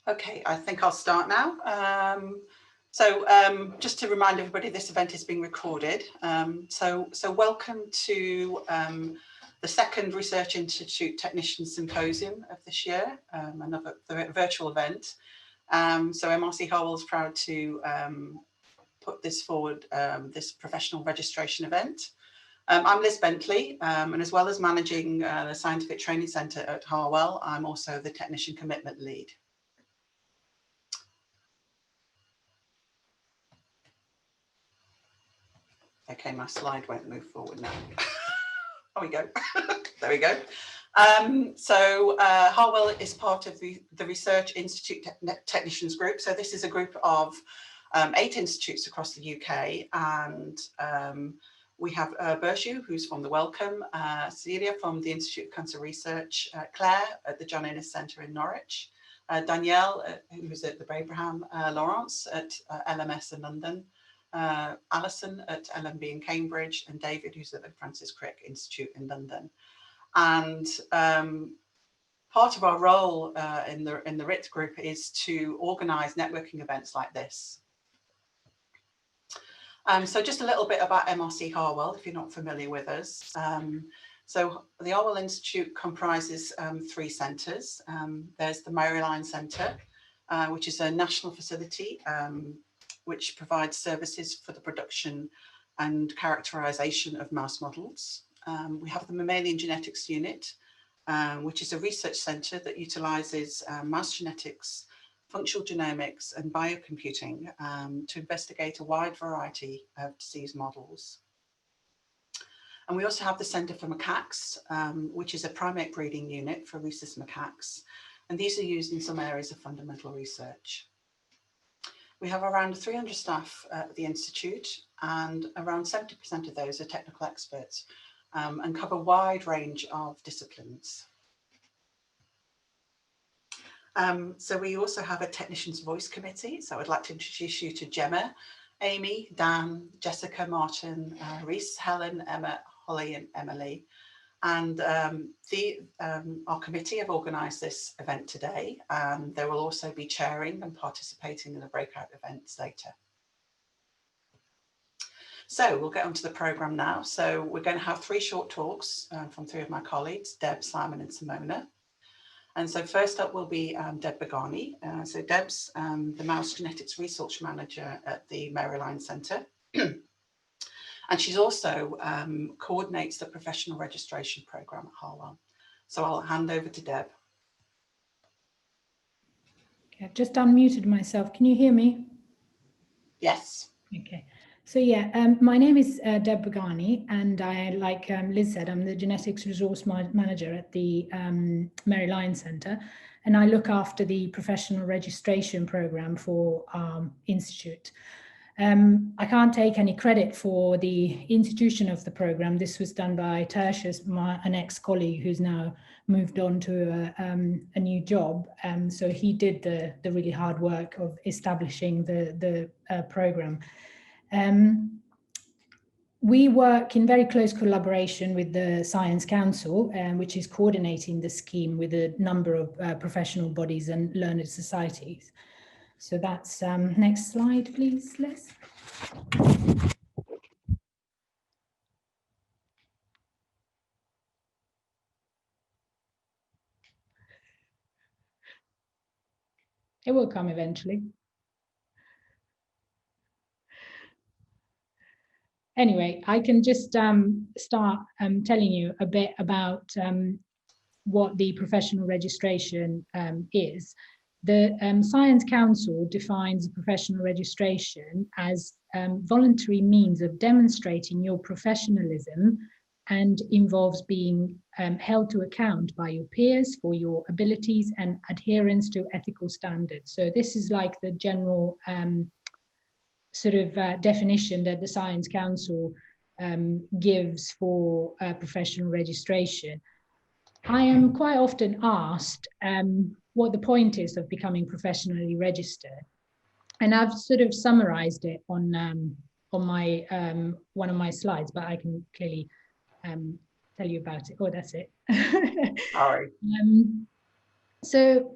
Okay, I think I'll start now. Just to remind everybody, this event is being recorded. So welcome to the second Research Institute Technician Symposium of this year, another virtual event. So MRC Harwell is proud to put this forward, this professional registration event. I'm Liz Bentley, and as well as managing the Scientific Training Centre at Harwell, I'm also the Technician Commitment Lead. Okay, my slide won't move forward now. There we go. There we go. Harwell is part of the Research Institute Technicians Group. So this is a group of 8 institutes across the UK, and we have Berju, who's from the Wellcome, Celia from the Institute of Cancer Research, Claire at the John Innes Centre in Norwich, Danielle, who's at the Babraham, Laurence at LMS in London, Alison at LMB in Cambridge, and David, who's at the Francis Crick Institute in London. And part of our role in the RITG group is to organise networking events like this. So just a little bit about MRC Harwell, if you're not familiar with us. So the Harwell Institute comprises 3 centres. There's the Maryline Centre, which is a national facility which provides services for the production and characterisation of mouse models. We have the Mammalian Genetics Unit, which is a research centre that utilises mouse genetics, functional genomics and biocomputing to investigate a wide variety of disease models. And we also have the Centre for Macaques, which is a primate breeding unit for rhesus macaques. And these are used in some areas of fundamental research. We have around 300 staff at the Institute, and around 70% of those are technical experts and cover a wide range of disciplines. So we also have a Technicians Voice Committee. So I'd like to introduce you to Gemma, Amy, Dan, Jessica, Martin, Reese, Helen, Emma, Holly and Emily. And our committee have organised this event today. They will also be chairing and participating in the breakout events later. So we'll get onto the programme now. So we're going to have 3 short talks from 3 of my colleagues, Deb, Simon and Simona. And so first up will be Deb Bagani. So Deb's the Mouse Genetics Research Manager at the Maryline Centre. And she's also coordinates the professional registration programme at Harwell. So I'll hand over to Deb. Okay, I've just unmuted myself. Can you hear me? Yes. Okay. So yeah, my name is Deb Bagani, and I, like Liz said, I'm the Genetics Resource Manager at the Maryline Centre, and I look after the professional registration programme for our institute. I can't take any credit for the institution of the programme. This was done by Tertius, an ex-colleague who's now moved on to a new job. So he did the really hard work of establishing the programme. We work in very close collaboration with the Science Council, which is coordinating the scheme with a number of professional bodies and learned societies. So that's next slide, please, Liz. It will come eventually. Anyway, I can just start telling you a bit about what the professional registration is. The Science Council defines professional registration as voluntary means of demonstrating your professionalism and involves being held to account by your peers for your abilities and adherence to ethical standards. So this is like the general sort of definition that the Science Council gives for professional registration. I am quite often asked what the point is of becoming professionally registered, and I've sort of summarized it on my one of my slides, but I can clearly tell you about it. Oh, that's it. Sorry. So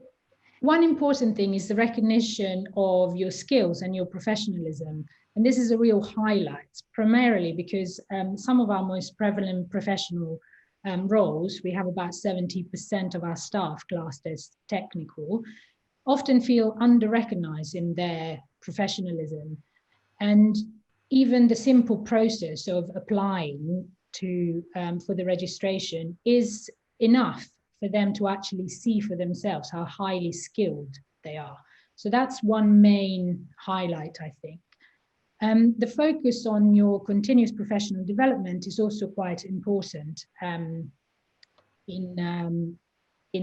one important thing is the recognition of your skills and your professionalism. And this is a real highlight, primarily because some of our most prevalent professional roles, we have about 70% of our staff classed as technical, often feel under-recognized in their professionalism. And even the simple process of applying to for the registration is enough for them to actually see for themselves how highly skilled they are. So that's one main highlight, I think. The focus on your continuous professional development is also quite important in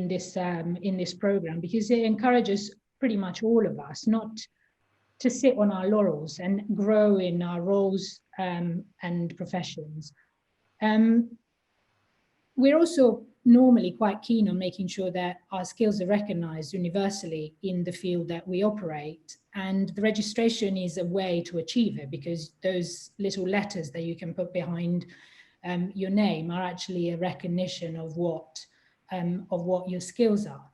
this program, because it encourages pretty much all of us not to sit on our laurels and grow in our roles and professions. We're also normally quite keen on making sure that our skills are recognized universally in the field that we operate. And the registration is a way to achieve it, because those little letters that you can put behind your name are actually a recognition of what your skills are.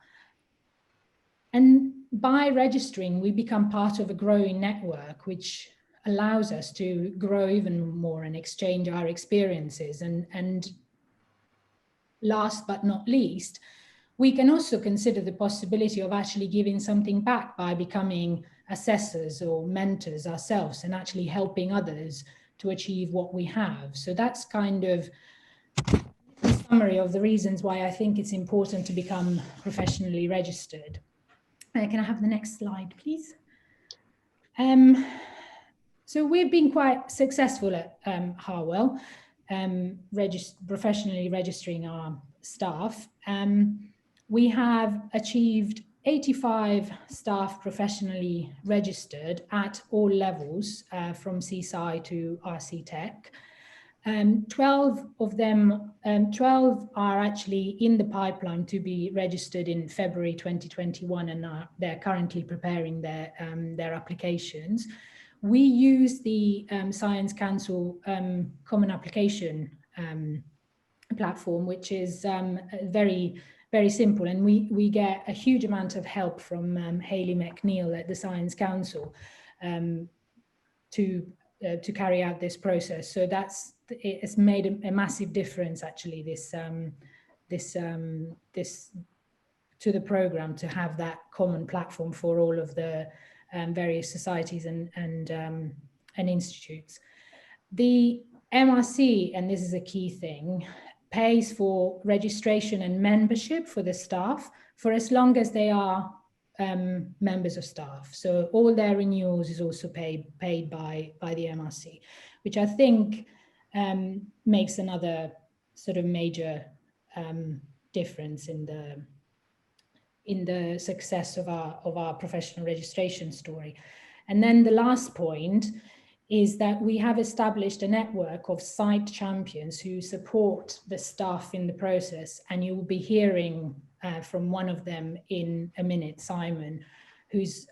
And by registering, we become part of a growing network, which allows us to grow even more and exchange our experiences. And last but not least, we can also consider the possibility of actually giving something back by becoming assessors or mentors ourselves and actually helping others to achieve what we have. So that's kind of a summary of the reasons why I think it's important to become professionally registered. Can I have the next slide, please? So we've been quite successful at Harwell, professionally registering our staff. We have achieved 85 staff professionally registered at all levels, from CSI to RC Tech. 12 of them, 12 are actually in the pipeline to be registered in February 2021, and they're currently preparing their applications. We use the Science Council Common Application platform, which is very, very simple, and we get a huge amount of help from Hayley McNeil at the Science Council to carry out this process. So it's made a massive difference, actually, this to the program, to have that common platform for all of the various societies and institutes. The MRC, and this is a key thing, pays for registration and membership for the staff for as long as they are members of staff. So all their renewals is also paid by the MRC, which I think makes another sort of major difference in the success of our professional registration story. And then the last point is that we have established a network of site champions who support the staff in the process, and you will be hearing from one of them in a minute, Simon, who's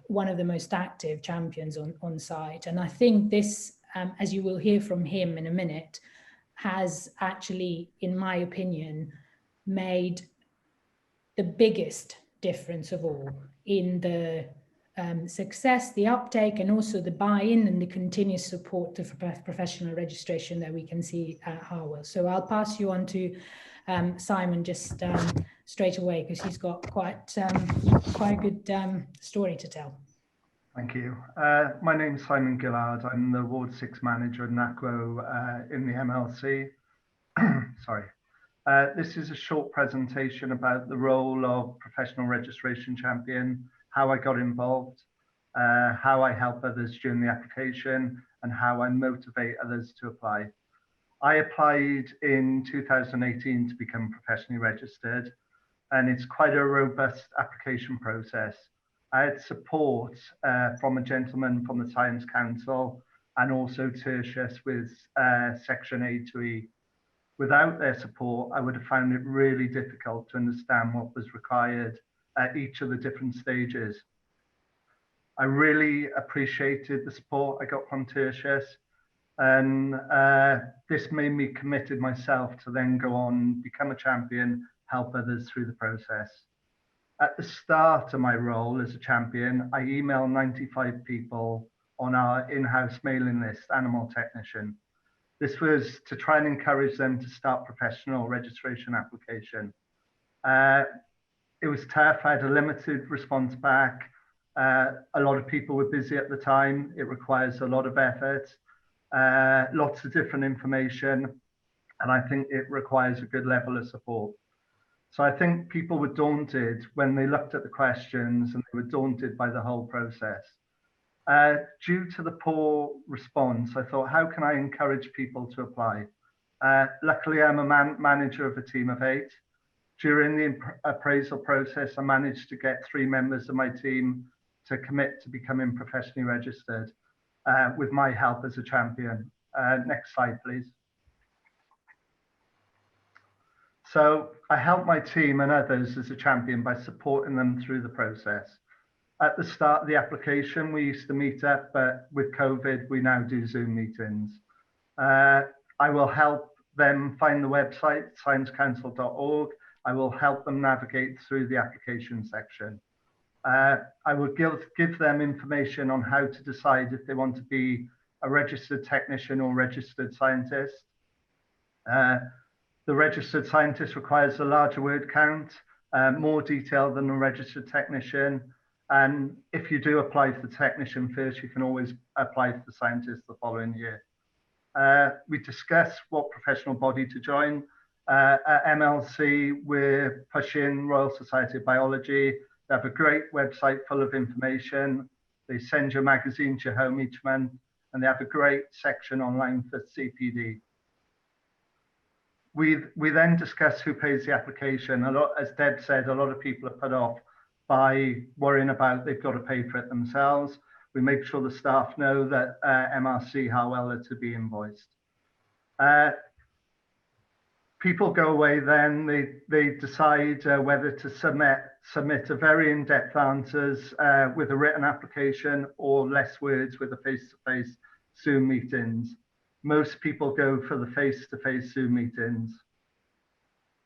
one of the most active champions on site. And I think this, as you will hear from him in a minute, has actually, in my opinion, made the biggest difference of all in the success, the uptake, and also the buy-in and the continuous support to professional registration that we can see at Harwell. So I'll pass you on to Simon just straight away, because he's got quite a good story to tell. Thank you. My name is Simon Gillard. I'm the Ward 6 manager at NACRO in the MLC. Sorry. This is a short presentation about the role of professional registration champion, how I got involved, how I help others during the application, and how I motivate others to apply. I applied in 2018 to become professionally registered, and it's quite a robust application process. I had support from a gentleman from the Science Council and also Tertius with Section A to E. Without their support, I would have found it really difficult to understand what was required at each of the different stages. I really appreciated the support I got from Tertius, and this made me committed myself to then go on, become a champion, help others through the process. At the start of my role as a champion, I emailed 95 people on our in-house mailing list, Animal Technician. This was to try and encourage them to start professional registration application. It was tough. I had a limited response back. A lot of people were busy at the time. It requires a lot of effort, lots of different information, and I think it requires a good level of support. So I think people were daunted when they looked at the questions, and they were daunted by the whole process. Due to the poor response, I thought, how can I encourage people to apply? Luckily, I'm a manager of a team of 8. During the appraisal process, I managed to get 3 members of my team to commit to becoming professionally registered with my help as a champion. Next slide, please. So I helped my team and others as a champion by supporting them through the process. At the start of the application, we used to meet up, but with COVID, we now do Zoom meetings. I will help them find the website, sciencecouncil.org. I will help them navigate through the application section. I will give them information on how to decide if they want to be a registered technician or registered scientist. The registered scientist requires a larger word count, more detail than a registered technician. And if you do apply for the technician first, you can always apply for the scientist the following year. We discuss what professional body to join. At MLC, we're pushing Royal Society of Biology. They have a great website full of information. They send you a magazine to your home each month, and they have a great section online for CPD. We then discuss who pays the application. As Deb said, a lot of people are put off by worrying about they've got to pay for it themselves. We make sure the staff know that MRC Harwell are to be invoiced. People go away then, they decide whether to submit a very in-depth answers with a written application or less words with a face-to-face Zoom meetings. Most people go for the face-to-face Zoom meetings.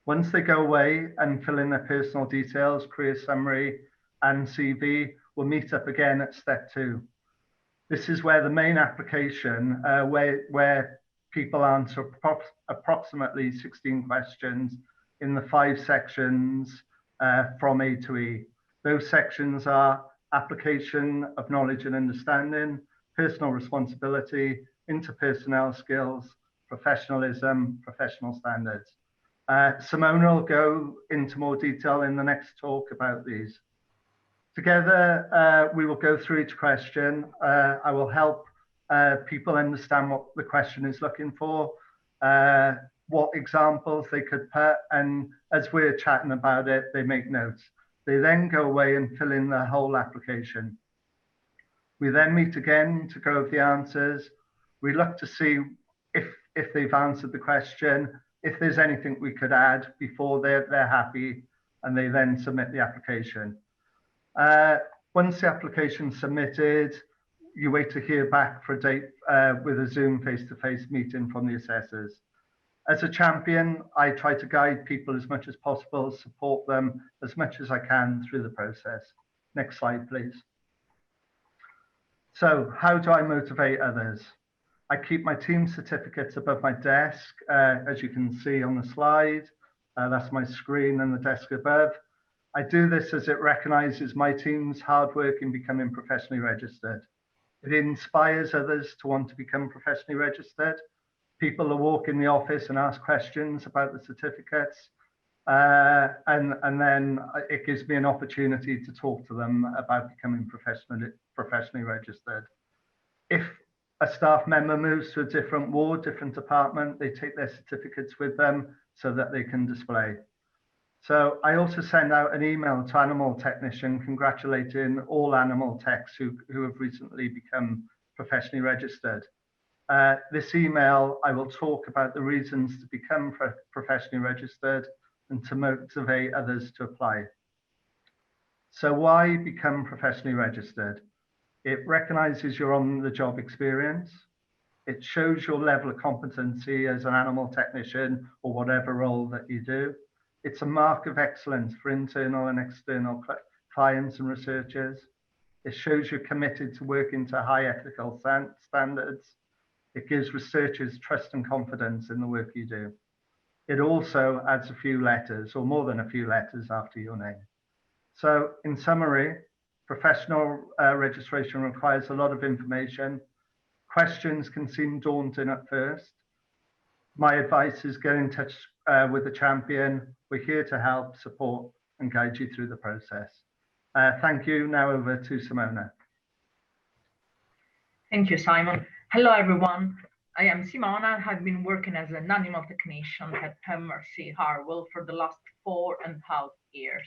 Once they go away and fill in their personal details, career summary and CV, we'll meet up again at step 2. This is where the main application, where people answer approximately 16 questions in the 5 sections from A to E. Those sections are application of knowledge and understanding, personal responsibility, interpersonnel skills, professionalism, professional standards. Simona will go into more detail in the next talk about these. Together, we will go through each question. I will help people understand what the question is looking for, what examples they could put, and as we're chatting about it, they make notes. They then go away and fill in the whole application. We then meet again to go over the answers. We look to see if they've answered the question, if there's anything we could add before they're happy, and they then submit the application. Once the application's submitted, you wait to hear back for a date with a Zoom face-to-face meeting from the assessors. As a champion, I try to guide people as much as possible, support them as much as I can through the process. Next slide, please. So how do I motivate others? I keep my team certificates above my desk, as you can see on the slide. That's my screen and the desk above. I do this as it recognizes my team's hard work in becoming professionally registered. It inspires others to want to become professionally registered. People will walk in the office and ask questions about the certificates, and then it gives me an opportunity to talk to them about becoming professionally registered. If a staff member moves to a different ward, different department, they take their certificates with them so that they can display. So I also send out an email to animal technician congratulating all animal techs who have recently become professionally registered. This email, I will talk about the reasons to become professionally registered and to motivate others to apply. So why become professionally registered? It recognizes your on-the-job experience. It shows your level of competency as an animal technician or whatever role that you do. It's a mark of excellence for internal and external clients and researchers. It shows you're committed to working to high ethical standards. It gives researchers trust and confidence in the work you do. It also adds a few letters, or more than a few letters, after your name. So in summary, professional registration requires a lot of information. Questions can seem daunting at first. My advice is get in touch with the champion. We're here to help, support, and guide you through the process. Thank you. Now over to Simona. Thank you, Simon. Hello, everyone. I am Simona. I've been working as an animal technician at MRC Harwell for the last 4.5 years.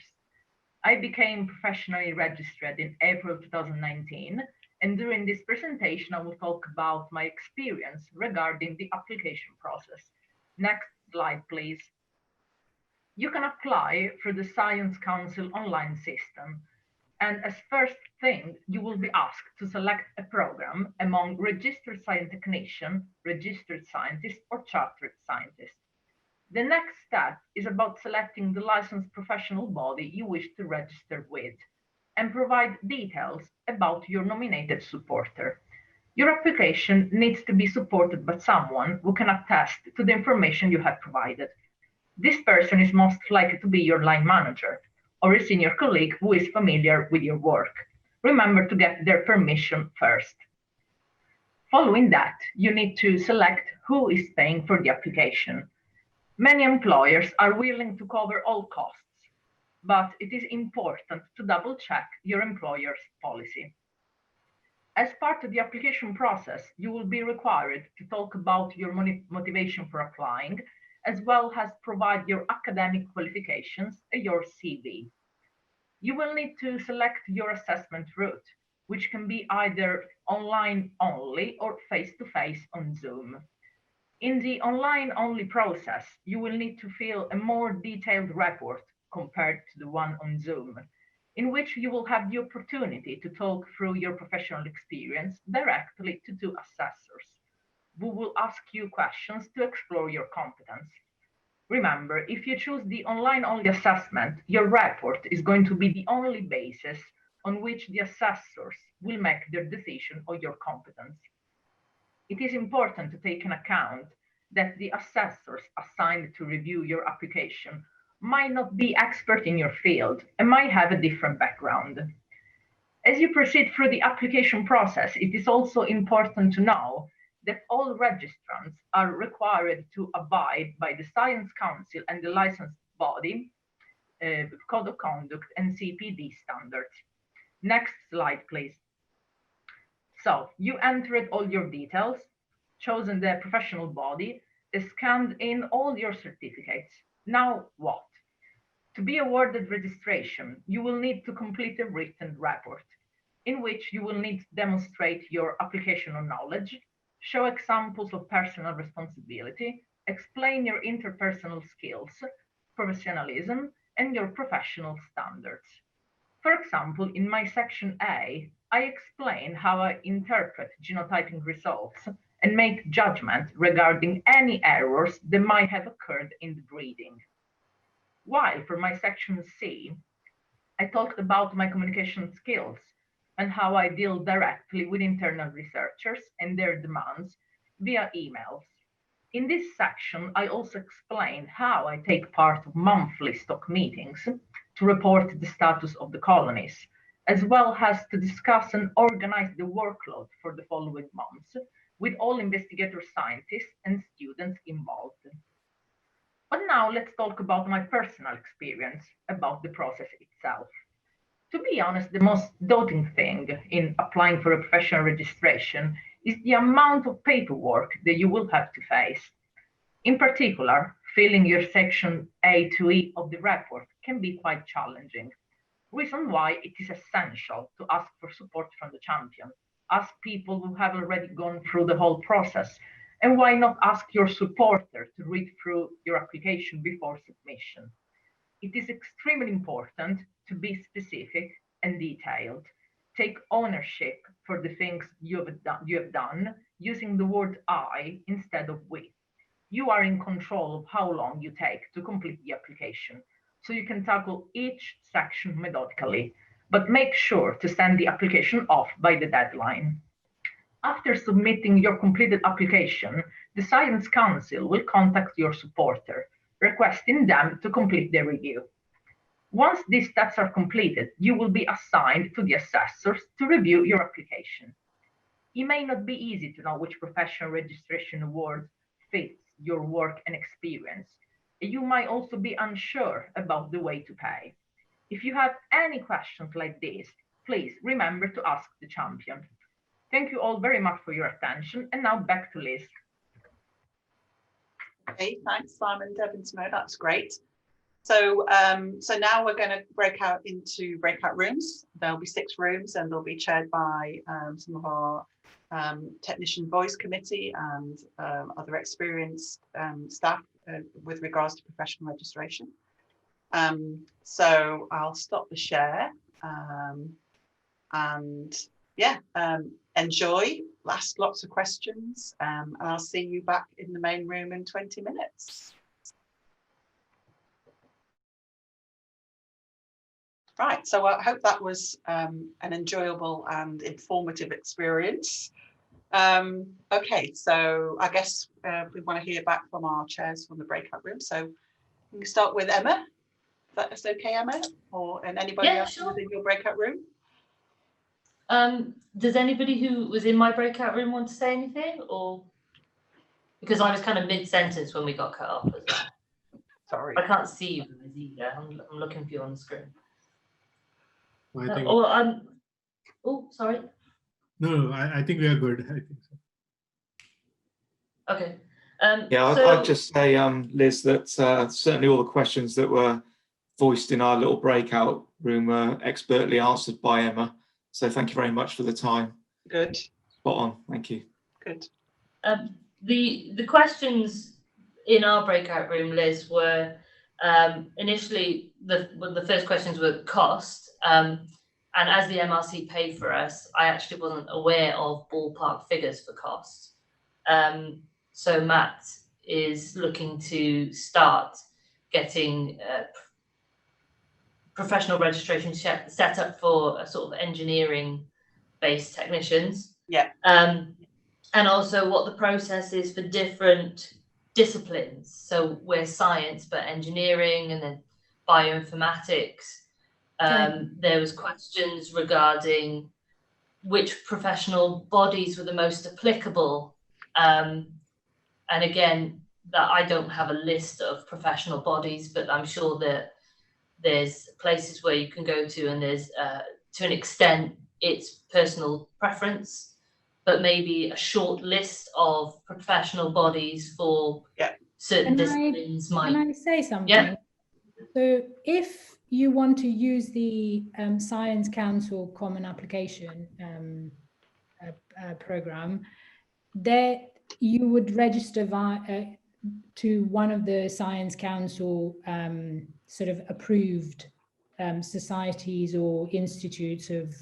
I became professionally registered in April 2019, and during this presentation, I will talk about my experience regarding the application process. Next slide, please. You can apply for the Science Council online system. And as first thing, you will be asked to select a program among registered science technician, registered scientist, or chartered scientist. The next step is about selecting the licensed professional body you wish to register with and provide details about your nominated supporter. Your application needs to be supported by someone who can attest to the information you have provided. This person is most likely to be your line manager or a senior colleague who is familiar with your work. Remember to get their permission first. Following that, you need to select who is paying for the application. Many employers are willing to cover all costs, but it is important to double check your employer's policy. As part of the application process, you will be required to talk about your motivation for applying, as well as provide your academic qualifications and your CV. You will need to select your assessment route, which can be either online only or face-to-face on Zoom. In the online only process, you will need to fill a more detailed report compared to the one on Zoom, in which you will have the opportunity to talk through your professional experience directly to two assessors, who will ask you questions to explore your competence. Remember, if you choose the online-only assessment, your report is going to be the only basis on which the assessors will make their decision on your competence. It is important to take into account that the assessors assigned to review your application might not be expert in your field and might have a different background. As you proceed through the application process, it is also important to know that all registrants are required to abide by the Science Council and the licensed body Code of Conduct and CPD standards. Next slide, please. So you entered all your details, chosen the professional body, scanned in all your certificates. Now what? To be awarded registration, you will need to complete a written report in which you will need to demonstrate your applicational knowledge, show examples of personal responsibility, explain your interpersonal skills, professionalism, and your professional standards. For example, in my section A, I explain how I interpret genotyping results and make judgment regarding any errors that might have occurred in the breeding. While for my section C, I talked about my communication skills and how I deal directly with internal researchers and their demands via emails. In this section, I also explained how I take part of monthly stock meetings to report the status of the colonies, as well as to discuss and organize the workload for the following months with all investigator scientists and students involved. But now let's talk about my personal experience about the process itself. To be honest, the most daunting thing in applying for a professional registration is the amount of paperwork that you will have to face. In particular, filling your section A to E of the report can be quite challenging. Reason why it is essential to ask for support from the champion. Ask people who have already gone through the whole process, and why not ask your supporter to read through your application before submission. It is extremely important to be specific and detailed. Take ownership for the things you have done using the word I instead of we. you are in control of how long you take to complete the application, so you can tackle each section methodically, but make sure to send the application off by the deadline. After submitting your completed application, the Science Council will contact your supporter, requesting them to complete the review. Once these steps are completed, you will be assigned to the assessors to review your application. It may not be easy to know which professional registration award fits your work and experience. You might also be unsure about the way to pay. If you have any questions like this, please remember to ask the champion. Thank you all very much for your attention, and now back to Liz. Okay, thanks, Simon, Deb, and Simone. That's great. So, so now we're going to break out into breakout rooms. There'll be 6 rooms, and they'll be chaired by some of our technician voice committee and other experienced staff with regards to professional registration. So I'll stop the share and yeah, enjoy, ask lots of questions, and I'll see you back in the main room in 20 minutes. Right, so I hope that was an enjoyable and informative experience. Okay, so I guess we want to hear back from our chairs from the breakout room. So we can start with Emma. If that's okay, Emma, and anybody else in your breakout room? Does anybody who was in my breakout room want to say anything, or because I was kind of mid-sentence when we got cut off as well? Sorry, I can't see you guys either. I'm looking for you on the screen. I think, oh, sorry. no, I think we are good. I think so. Okay. Yeah, I'd just say, Liz, that certainly all the questions that were voiced in our little breakout room were expertly answered by Emma. So thank you very much for the time. Good. Spot on. Thank you. Good. The questions in our breakout room, Liz, were initially the first questions were cost. And as the MRC paid for us, I actually wasn't aware of ballpark figures for costs. So Matt is looking to start getting professional registration set up for a sort of engineering-based technicians. Yeah. And also what the process is for different disciplines. So we're science, but engineering, and then bioinformatics. There was questions regarding which professional bodies were the most applicable. And again, that I don't have a list of professional bodies, but I'm sure that there's places where you can go to, and there's to an extent it's personal preference, but maybe a short list of professional bodies for certain disciplines might. Can I say something? Yeah. So if you want to use the Science Council Common Application program, there you would register via to one of the Science Council sort of approved societies or institutes of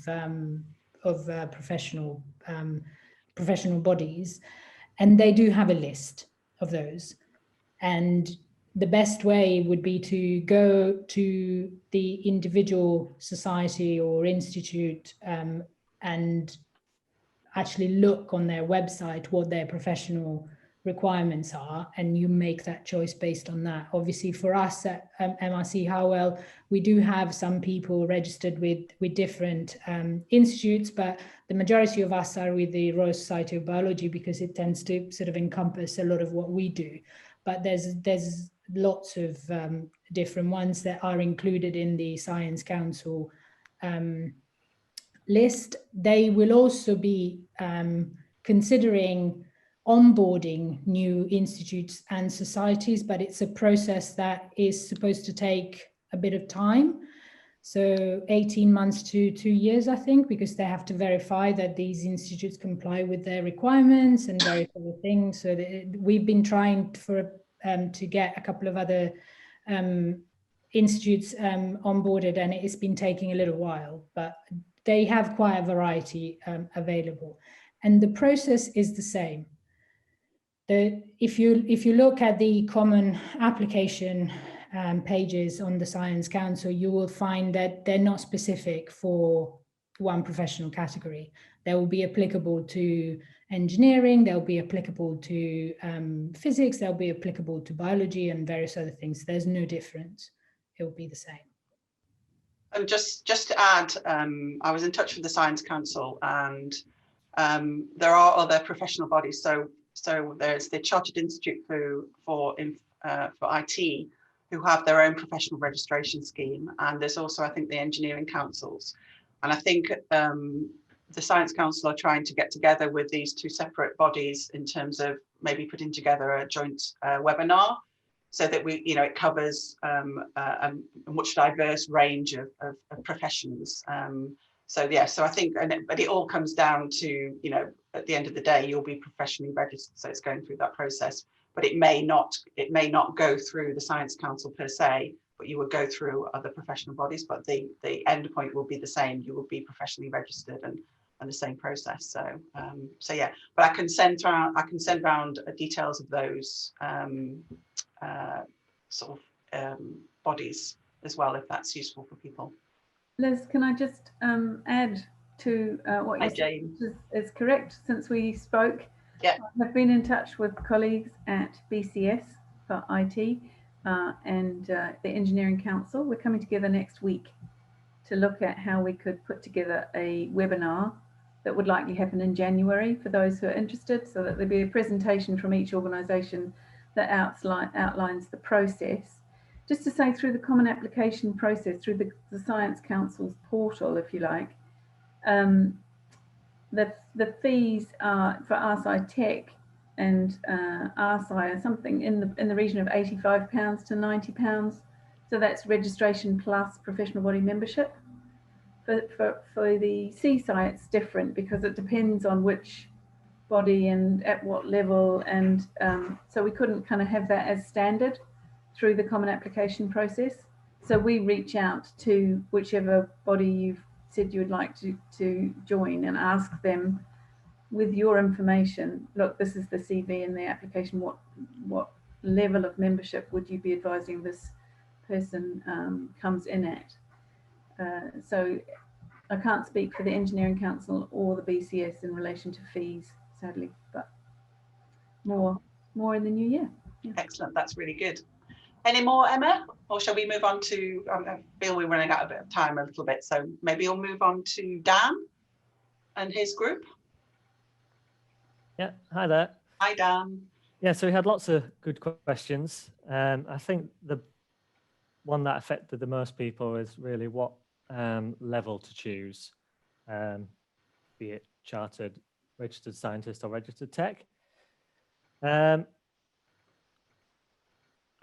professional bodies, and they do have a list of those. And the best way would be to go to the individual society or institute and actually look on their website what their professional requirements are, and you make that choice based on that. Obviously for us at MRC Harwell, we do have some people registered with different institutes, but the majority of us are with the Royal Society of Biology because it tends to sort of encompass a lot of what we do. But there's lots of different ones that are included in the Science Council list. They will also be considering onboarding new institutes and societies, but it's a process that is supposed to take a bit of time. So 18 months to 2 years, I think, because they have to verify that these institutes comply with their requirements and various other things. So we've been trying to get a couple of other institutes onboarded, and it's been taking a little while, but they have quite a variety available. And the process is the same. if you look at the common application pages on the Science Council, you will find that they're not specific for one professional category. They will be applicable to engineering, they'll be applicable to physics, they'll be applicable to biology and various other things. There's no difference. It will be the same. And just to add, I was in touch with the Science Council, and there are other professional bodies. So there's the Chartered Institute for IT, who have their own professional registration scheme, and there's also, I think, the engineering councils. And I think the Science Council are trying to get together with these two separate bodies in terms of maybe putting together a joint webinar, so that it covers a much diverse range of professions. So I think, but it all comes down to, at the end of the day, you'll be professionally registered, so it's going through that process. But it may not go through the Science Council per se, but you will go through other professional bodies. But the end point will be the same. You will be professionally registered and the same process. So yeah. But I can send round details of those bodies as well, if that's useful for people. Liz, can I just add to what you said is correct since we spoke? Yeah. I've been in touch with colleagues at BCS for IT and the Engineering Council. We're coming together next week to look at how we could put together a webinar that would likely happen in January for those who are interested, so that there'll be a presentation from each organisation that outlines the process. Just to say, through the common application process, through the Science Council's portal, if you like, the fees are for RSI Tech and RSI are something in the region of £85 to £90. So that's registration plus professional body membership. For the CSI, it's different because it depends on which body and at what level, and so we couldn't kind of have that as standard through the common application process. So we reach out to whichever body you've said you would like to join and ask them, with your information, look, this is the CV and the application, what level of membership would you be advising this person comes in at? So I can't speak for the Engineering Council or the BCS in relation to fees, sadly, but more in the new year. Yeah. Excellent, that's really good. Any more, Emma? Or shall we move on to, I feel we're running out of time a little bit, so maybe we'll move on to Dan and his group. Yeah, hi there. Hi, Dan. Yeah, so we had lots of good questions. I think the one that affected the most people is really what level to choose, be it chartered, registered scientist or registered tech.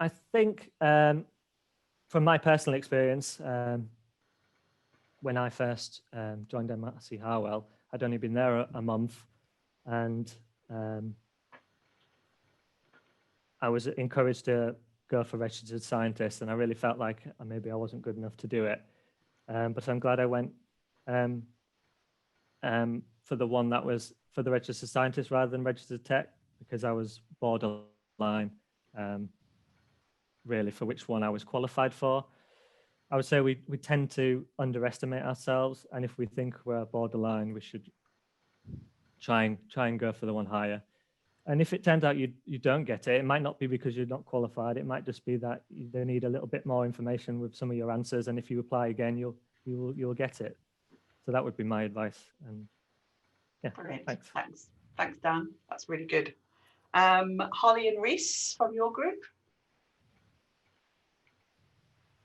I think from my personal experience, when I first joined MRC Harwell, I'd only been there a month, and I was encouraged to go for registered scientist, and I really felt like maybe I wasn't good enough to do it. But I'm glad I went for the one that was for the registered scientist rather than registered tech, because I was borderline really for which one I was qualified for. I would say we tend to underestimate ourselves, and if we think we're borderline, we should try and go for the one higher. And if it turns out you don't get it, it might not be because you're not qualified. It might just be that they need a little bit more information with some of your answers, and if you apply again, you'll get it. So that would be my advice. And yeah, Brilliant. Thanks, Dan. That's really good. Holly and Reese from your group.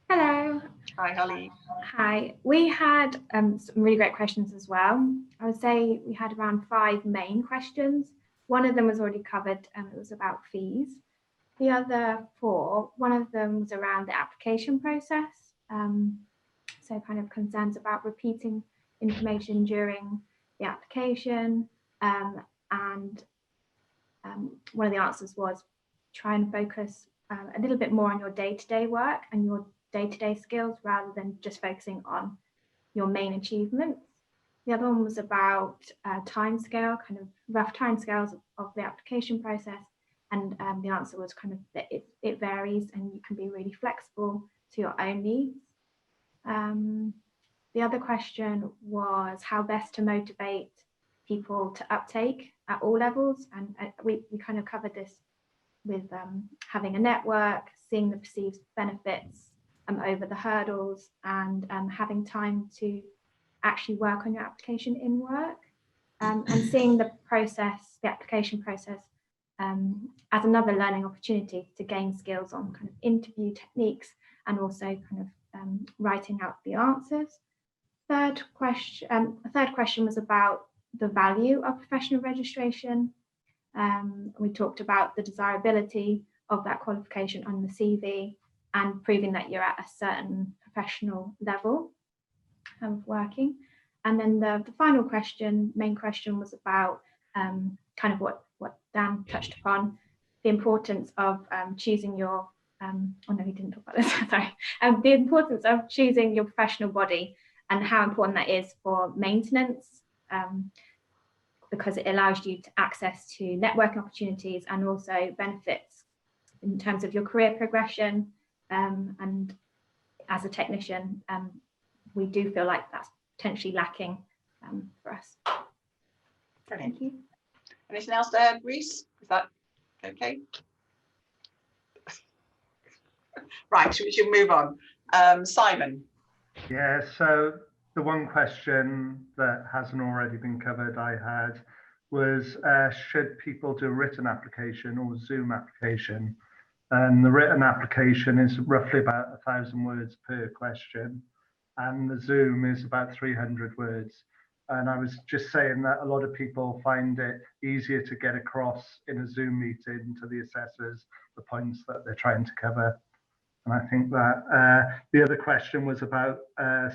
Hello. Hi, Holly. Hi. We had some really great questions as well. I would say we had around 5 main questions. One of them was already covered, and it was about fees. The other 4, one of them was around the application process. So kind of concerns about repeating information during the application. And one of the answers was try and focus a little bit more on your day-to-day work and your day-to-day skills rather than just focusing on your main achievements. The other one was about timescale, kind of rough timescales of the application process, And the answer was kind of that it varies and you can be really flexible to your own needs. The other question was how best to motivate people to uptake at all levels. And we kind of covered this with having a network, seeing the perceived benefits over the hurdles, and having time to actually work on your application in work, and seeing the process, the application process, as another learning opportunity to gain skills on kind of interview techniques and also kind of writing out the answers. A third question was about the value of professional registration. We talked about the desirability of that qualification on the CV and proving that you're at a certain professional level of working. And then the final question, main question, was about kind of what Dan touched upon, the importance of choosing your, oh no, he didn't talk about this, sorry. The importance of choosing your professional body and how important that is for maintenance, because it allows you to access to networking opportunities and also benefits in terms of your career progression. And as a technician, we do feel like that's potentially lacking for us. Brilliant. Thank you. Anything else there, Reese? Is that okay? Right, so we should move on. Simon. Yeah, so the one question that hasn't already been covered I had was, should people do a written application or Zoom application? And the written application is roughly about 1,000 words per question, and the Zoom is about 300 words. And I was just saying that a lot of people find it easier to get across in a Zoom meeting to the assessors the points that they're trying to cover. And I think that the other question was about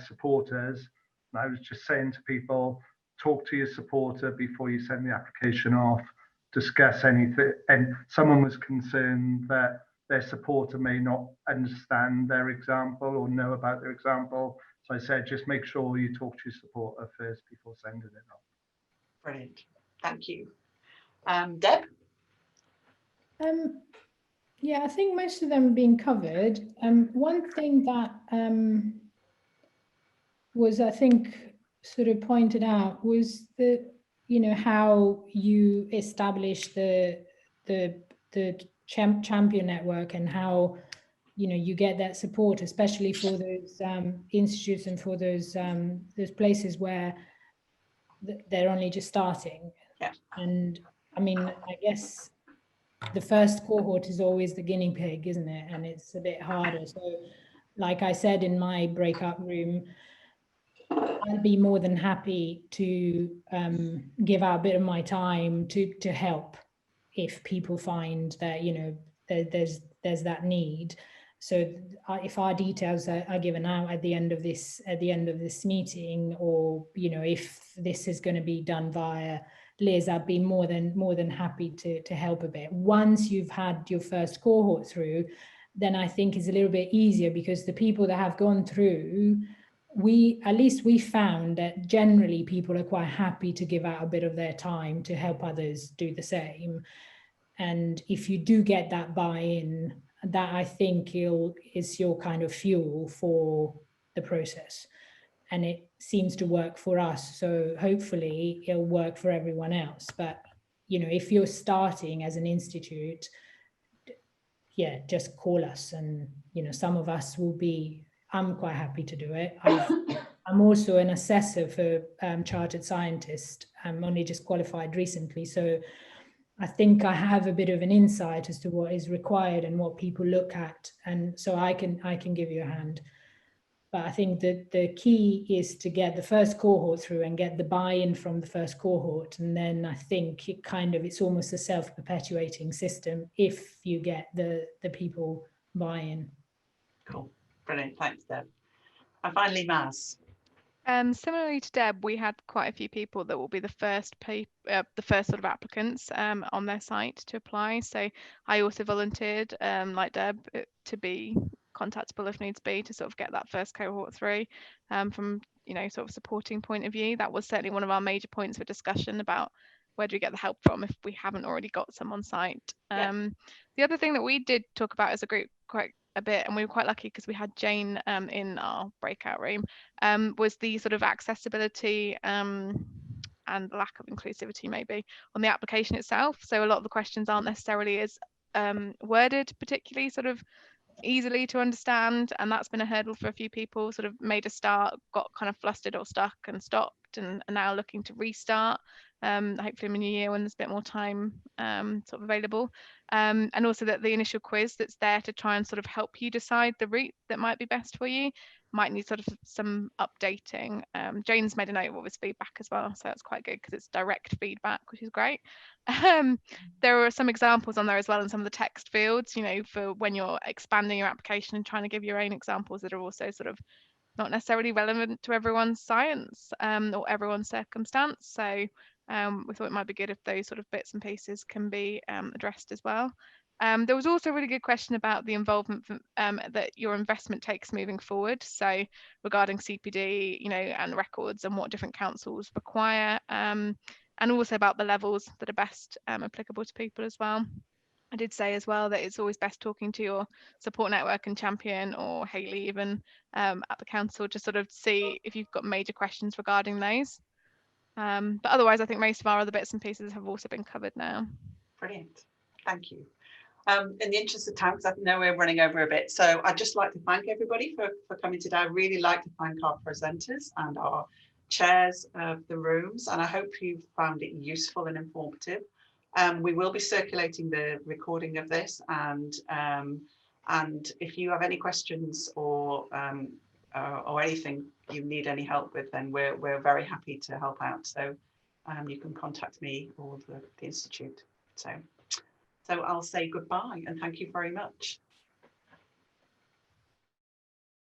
supporters. And I was just saying to people, talk to your supporter before you send the application off, discuss anything. And someone was concerned that their supporter may not understand their example or know about their example. So I said, just make sure you talk to your supporter first before sending it off. Brilliant. Thank you. Deb? Yeah, I think most of them have been covered. One thing that was, I think, sort of pointed out was that, you know, how you establish the champion network and how, you know, you get that support, especially for those institutes and for those places where they're only just starting. Yeah. And I mean, I guess the first cohort is always the guinea pig, isn't it? And it's a bit harder. So like I said in my breakout room, I'd be more than happy to give out a bit of my time to help if people find that, you know, there's that need. So if our details are given out at the end of this meeting, or, you know, if this is going to be done via Liz, I'd be more than happy to help a bit. Once you've had your first cohort through, then I think it's a little bit easier, because the people that have gone through, we found that generally people are quite happy to give out a bit of their time to help others do the same. And if you do get that buy-in, that I think is your kind of fuel for the process. And it seems to work for us. So hopefully it'll work for everyone else. But, you know, if you're starting as an institute, yeah, just call us. And, you know, some of us will be, I'm quite happy to do it. I'm also an assessor for chartered scientist. I'm only just qualified recently. So I think I have a bit of an insight as to what is required and what people look at. And so I can give you a hand. But I think that the key is to get the first cohort through and get the buy-in from the first cohort. And then I think it's almost a self-perpetuating system if you get the people buy-in. Cool. Brilliant. Thanks, Deb. And finally, Maz. Similarly to Deb, we had quite a few people that will be the first sort of applicants on their site to apply. So I also volunteered, like Deb, to be contactable if needs be, to sort of get that first cohort through from, you know, sort of supporting point of view. That was certainly one of our major points for discussion about where do we get the help from if we haven't already got some on site? Yeah. The other thing that we did talk about as a group quite a bit, and we were quite lucky because we had Jane in our breakout room, was the sort of accessibility and lack of inclusivity maybe on the application itself. So a lot of the questions aren't necessarily as worded particularly sort of easily to understand, and that's been a hurdle for a few people. Sort of made a start, got kind of flustered or stuck and stopped, and are now looking to restart, hopefully in the new year when there's a bit more time sort of available, and also that the initial quiz that's there to try and sort of help you decide the route that might be best for you might need sort of some updating. Jane's made a note of all this feedback as well, so that's quite good because it's direct feedback, which is great. There are some examples on there as well in some of the text fields, you know, for when you're expanding your application and trying to give your own examples that are also sort of not necessarily relevant to everyone's science or everyone's circumstance. So we thought it might be good if those sort of bits and pieces can be addressed as well. There was also a really good question about the involvement that your investment takes moving forward. So regarding CPD, you know, and records and what different councils require, and also about the levels that are best applicable to people as well. I did say as well that it's always best talking to your support network and champion, or Hayley even at the council, to sort of see if you've got major questions regarding those. But otherwise, I think most of our other bits and pieces have also been covered now. Brilliant, thank you. In the interest of time, because I know we're running over a bit, so I'd just like to thank everybody for coming today. I really like to thank our presenters and our chairs of the rooms, and I hope you found it useful and informative. We will be circulating the recording of this, and if you have any questions or anything you need any help with, then we're very happy to help out. So you can contact me or the Institute. So I'll say goodbye and thank you very much.